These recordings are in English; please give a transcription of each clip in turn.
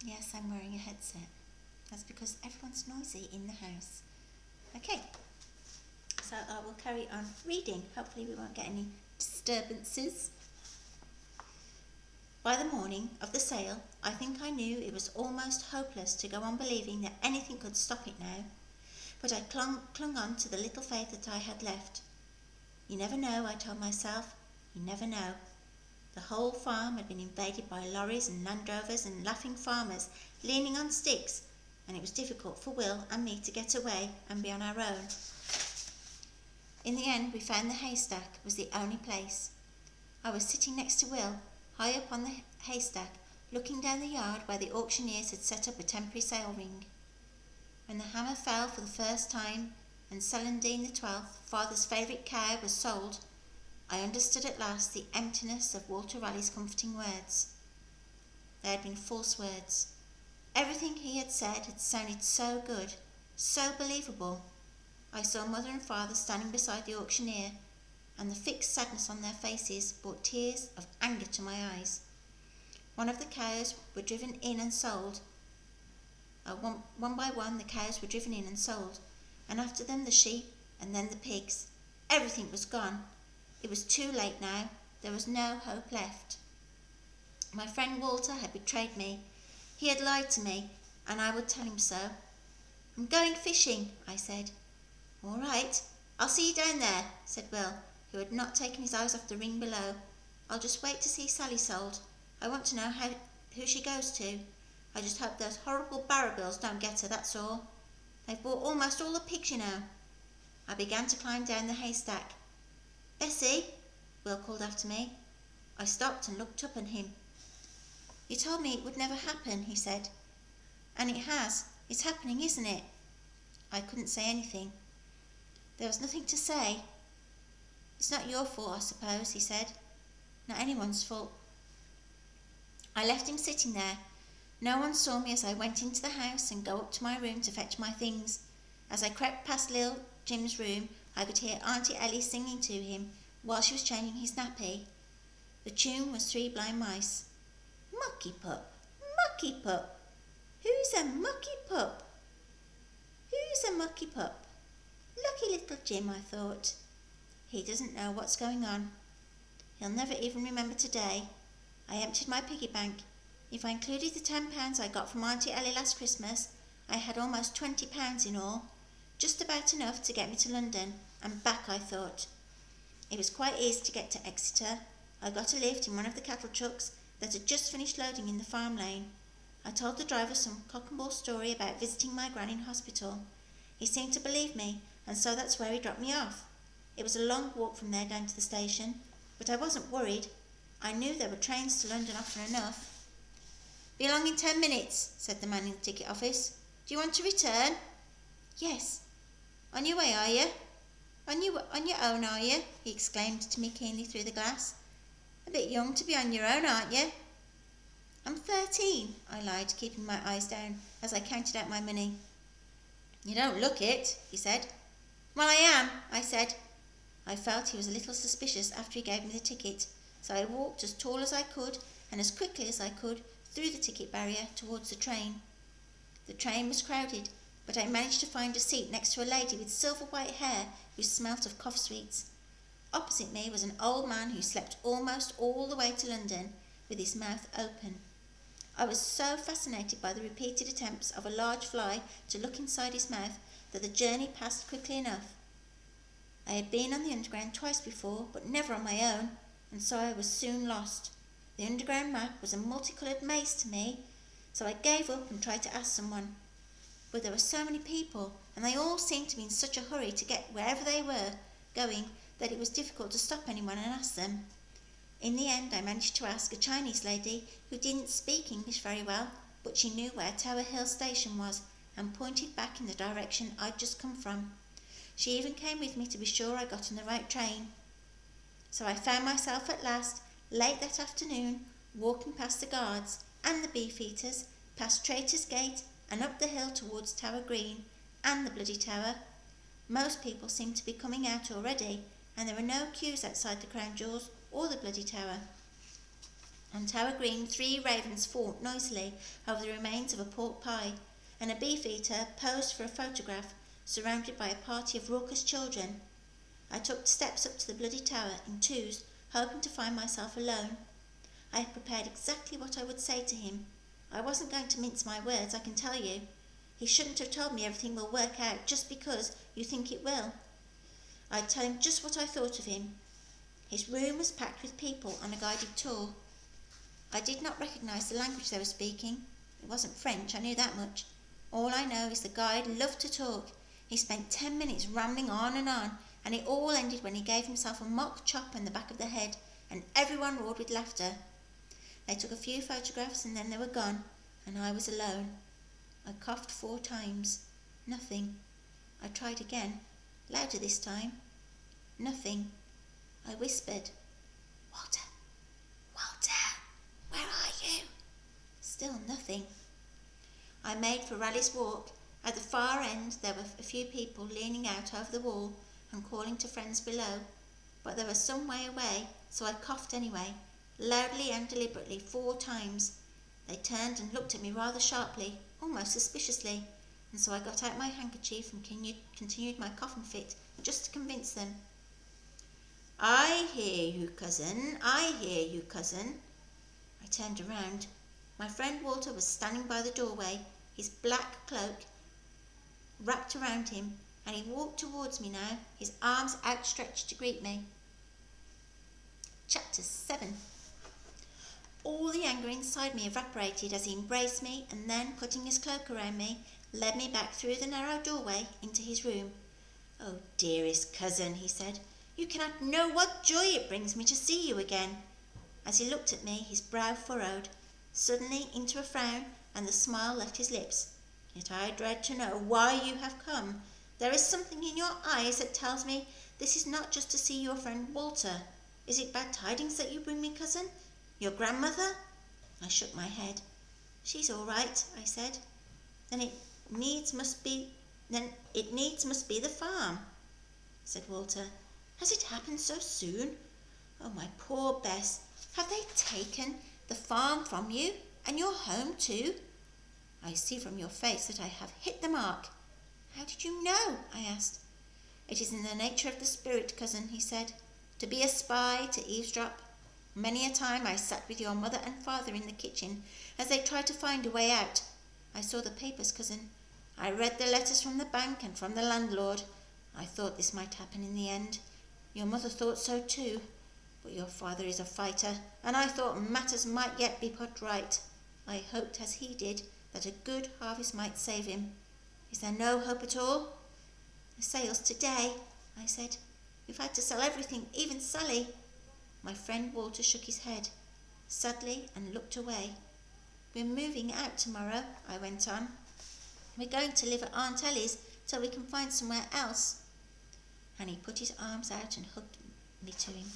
Yes, I'm wearing a headset. That's because everyone's noisy in the house. Okay, so I will carry on reading. Hopefully we won't get any disturbances. By the morning of the sale, I think I knew it was almost hopeless to go on believing that anything could stop it now, but I clung on to the little faith that I had left. You never know, I told myself, you never know. The whole farm had been invaded by lorries and Land Rovers and laughing farmers leaning on sticks, and it was difficult for Will and me to get away and be on our own. In the end, we found the haystack was the only place. I was sitting next to Will, high up on the haystack, looking down the yard where the auctioneers had set up a temporary sale ring. When the hammer fell for the first time and Celandine the 12th, father's favourite cow, was sold, I understood at last the emptiness of Walter Raleigh's comforting words. They had been false words. Everything he had said had sounded so good, so believable. I saw mother and father standing beside the auctioneer, and the fixed sadness on their faces brought tears of anger to my eyes. One of the cows were driven in and sold. One by one the cows were driven in and sold, and after them the sheep, and then the pigs. Everything was gone. It was too late now. There was no hope left. My friend Walter had betrayed me. He had lied to me, and I would tell him so. I'm going fishing, I said. All right, I'll see you down there, said Will, who had not taken his eyes off the ring below. I'll just wait to see Sally sold. I want to know who she goes to. I just hope those horrible Barrabills don't get her, that's all. They've bought almost all the pigs, you know. I began to climb down the haystack. Bessie, Will called after me. I stopped and looked up at him. You told me it would never happen, he said. And it has. It's happening, isn't it? I couldn't say anything. There was nothing to say. It's not your fault, I suppose, he said. Not anyone's fault. I left him sitting there. No one saw me as I went into the house and go up to my room to fetch my things. As I crept past Lil Jim's room, I could hear Auntie Ellie singing to him while she was changing his nappy. The tune was Three Blind Mice. Mucky pup, mucky pup. Who's a mucky pup? Who's a mucky pup? Lucky little Jim, I thought. He doesn't know what's going on. He'll never even remember today. I emptied my piggy bank. If I included the £10 I got from Auntie Ellie last Christmas, I had almost £20 in all. Just about enough to get me to London, and back, I thought. It was quite easy to get to Exeter. I got a lift in one of the cattle trucks that had just finished loading in the farm lane. I told the driver some cock and ball story about visiting my gran in hospital. He seemed to believe me, and so that's where he dropped me off. It was a long walk from there down to the station, but I wasn't worried. I knew there were trains to London often enough. Be along in 10 minutes, said the man in the ticket office. Do you want to return? Yes. On your way, are you? On your own, are you? He exclaimed to me keenly through the glass. A bit young to be on your own, aren't you? I'm 13, I lied, keeping my eyes down as I counted out my money. You don't look it, he said. Well, I am, I said. I felt he was a little suspicious after he gave me the ticket, so I walked as tall as I could and as quickly as I could through the ticket barrier towards the train. The train was crowded, but I managed to find a seat next to a lady with silver white hair who smelt of cough sweets. Opposite me was an old man who slept almost all the way to London with his mouth open. I was so fascinated by the repeated attempts of a large fly to look inside his mouth that the journey passed quickly enough. I had been on the Underground twice before, but never on my own, and so I was soon lost. The Underground map was a multicoloured maze to me, so I gave up and tried to ask someone. But there were so many people, and they all seemed to be in such a hurry to get wherever they were going that it was difficult to stop anyone and ask them. In the end, I managed to ask a Chinese lady who didn't speak English very well, but she knew where Tower Hill Station was and pointed back in the direction I'd just come from. She even came with me to be sure I got on the right train. So I found myself at last, late that afternoon, walking past the guards and the beefeaters, past Traitor's Gate and up the hill towards Tower Green and the bloody tower. Most people seemed to be coming out already, and there were no queues outside the Crown Jewels or the bloody tower. On Tower Green, 3 ravens fought noisily over the remains of a pork pie, and a beefeater posed for a photograph, surrounded by a party of raucous children. I took steps up to the bloody tower in twos, hoping to find myself alone. I had prepared exactly what I would say to him. I wasn't going to mince my words, I can tell you. He shouldn't have told me everything will work out just because you think it will. I'd tell him just what I thought of him. His room was packed with people on a guided tour. I did not recognise the language they were speaking. It wasn't French, I knew that much. All I know is the guide loved to talk. He spent 10 minutes rambling on, and it all ended when he gave himself a mock chop in the back of the head, and everyone roared with laughter. They took a few photographs and then they were gone, and I was alone. I coughed 4 times. Nothing. I tried again, louder this time. Nothing. I whispered, "Walter, Walter, where are you?" Still nothing. I made for Raleigh's Walk. At the far end there were a few people leaning out over the wall and calling to friends below, but they were some way away, so I coughed anyway, loudly and deliberately 4 times. They turned and looked at me rather sharply, almost suspiciously, and so I got out my handkerchief and continued my coughing fit, just to convince them. "I hear you, cousin, I hear you, cousin." I turned around. My friend Walter was standing by the doorway, his black cloak wrapped around him, and he walked towards me now, his arms outstretched to greet me. Chapter 7. All the anger inside me evaporated as he embraced me, and then, putting his cloak around me, led me back through the narrow doorway into his room. "Oh, dearest cousin," he said, "you cannot know what joy it brings me to see you again." As he looked at me, his brow furrowed suddenly into a frown, and the smile left his lips. "Yet I dread to know why you have come. There is something in your eyes that tells me this is not just to see your friend Walter. Is it bad tidings that you bring me, cousin? Your grandmother?" I shook my head. "She's all right," I said. Then it needs must be the farm," said Walter. "Has it happened so soon? Oh, my poor Bess, have they taken the farm from you, and your home too? I see from your face that I have hit the mark." "How did you know?" I asked. "It is in the nature of the spirit, cousin," he said, "to be a spy, to eavesdrop. Many a time I sat with your mother and father in the kitchen as they tried to find a way out. I saw the papers, cousin. I read the letters from the bank and from the landlord. I thought this might happen in the end. Your mother thought so too. But your father is a fighter, and I thought matters might yet be put right. I hoped, as he did, that a good harvest might save him. Is there no hope at all?" "The sale's today," I said. "We've had to sell everything, even Sally." My friend Walter shook his head sadly and looked away. "We're moving out tomorrow," I went on. "We're going to live at Aunt Ellie's till we can find somewhere else." And he put his arms out and hugged me to him.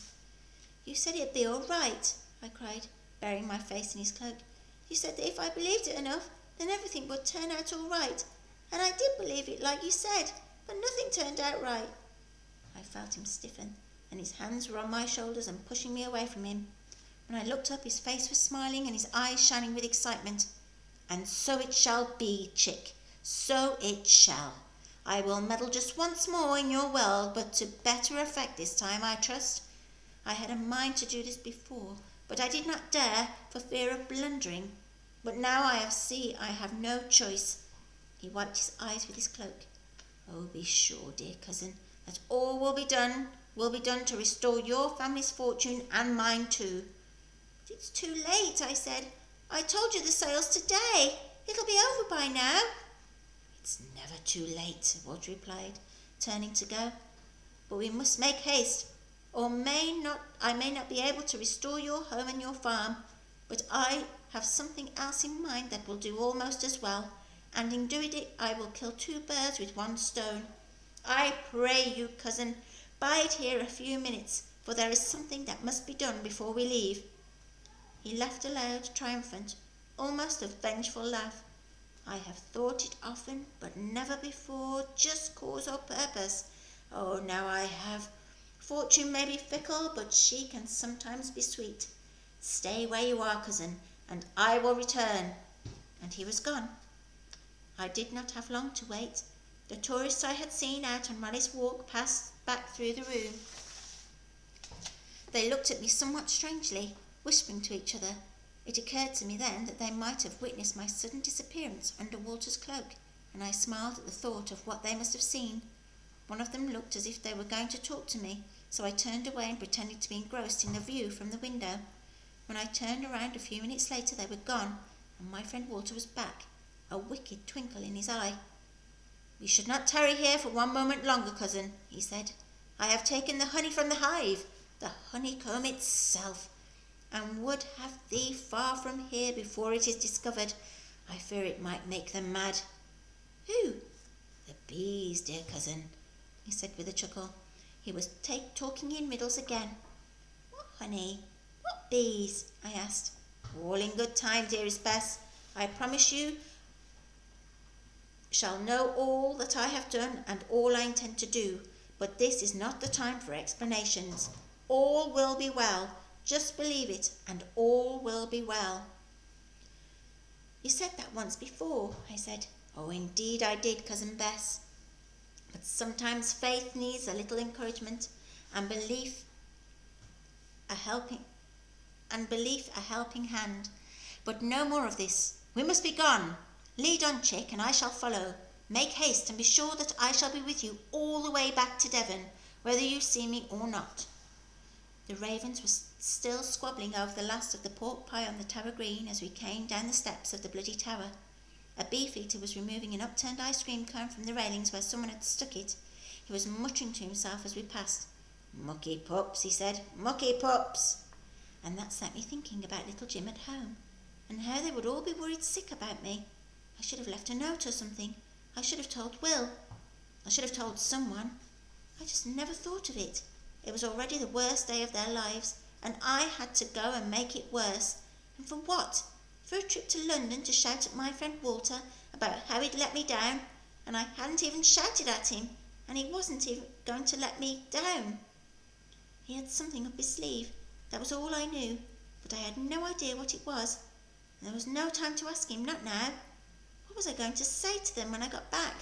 "You said it'd be all right," I cried, burying my face in his cloak. "You said that if I believed it enough, then everything would turn out all right. And I did believe it, like you said, but nothing turned out right." I felt him stiffen, and his hands were on my shoulders and pushing me away from him. When I looked up, his face was smiling and his eyes shining with excitement. "And so it shall be, chick, so it shall. I will meddle just once more in your world, but to better effect this time, I trust. I had a mind to do this before, but I did not dare for fear of blundering. But now I have no choice." He wiped his eyes with his cloak. "Oh, be sure, dear cousin, that all will be done to restore your family's fortune and mine too." "But it's too late," I said. "I told you the sale's today. It'll be over by now." "It's never too late," Walter replied, turning to go. "But we must make haste, or I may not be able to restore your home and your farm, but I have something else in mind that will do almost as well, and in doing it I will kill 2 birds with 1 stone. I pray you, cousin, bide here a few minutes, for there is something that must be done before we leave." He laughed a loud, triumphant, almost a vengeful laugh. I have thought it often, but never before, just cause or purpose. Oh, now I have. Fortune may be fickle, but she can sometimes be sweet. Stay where you are, cousin, and I will return. And he was gone. I did not have long to wait. The tourists I had seen out on Molly's walk passed back through the room. They looked at me somewhat strangely, whispering to each other. It occurred to me then that they might have witnessed my sudden disappearance under Walter's cloak, and I smiled at the thought of what they must have seen. One of them looked as if they were going to talk to me, so I turned away and pretended to be engrossed in the view from the window. When I turned around a few minutes later, they were gone, and my friend Walter was back, a wicked twinkle in his eye. "We should not tarry here for one moment longer, cousin," he said. "I have taken the honey from the hive, the honeycomb itself, and would have thee far from here before it is discovered. I fear it might make them mad." "Who?" "The bees, dear cousin," he said with a chuckle. He was talking in riddles again. "What honey? What bees?" I asked. "All in good time, dearest Bess. I promise you shall know all that I have done and all I intend to do, but this is not the time for explanations. All will be well. Just believe it, and all will be well." "You said that once before," I said. "Oh, indeed I did, Cousin Bess. But sometimes faith needs a little encouragement, and belief a helping hand. But no more of this. We must be gone. Lead on, Chick, and I shall follow. Make haste, and be sure that I shall be with you all the way back to Devon, whether you see me or not." The ravens were still squabbling over the last of the pork pie on the tower green as we came down the steps of the bloody tower. A beefeater was removing an upturned ice cream cone from the railings where someone had stuck it. He was muttering to himself as we passed. "Mucky pups," he said, "mucky pups." And that set me thinking about little Jim at home, and how they would all be worried sick about me. I should have left a note or something. I should have told Will. I should have told someone. I just never thought of it. It was already the worst day of their lives, and I had to go and make it worse. And for what? For a trip to London to shout at my friend Walter about how he'd let me down, and I hadn't even shouted at him, and he wasn't even going to let me down. He had something up his sleeve. That was all I knew, but I had no idea what it was, and there was no time to ask him, not now. What was I going to say to them when I got back?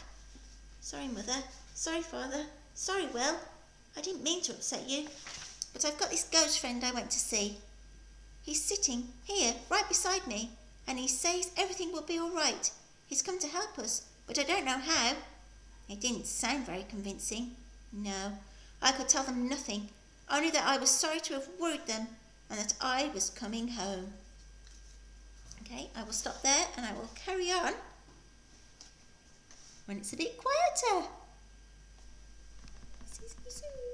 "Sorry, Mother. Sorry, Father. Sorry, Will. I didn't mean to upset you, but I've got this ghost friend I went to see. He's sitting here, right beside me, and he says everything will be all right. He's come to help us, but I don't know how." It didn't sound very convincing. No, I could tell them nothing, only that I was sorry to have worried them, and that I was coming home. Okay, I will stop there, and I will carry on when it's a bit quieter. See you soon.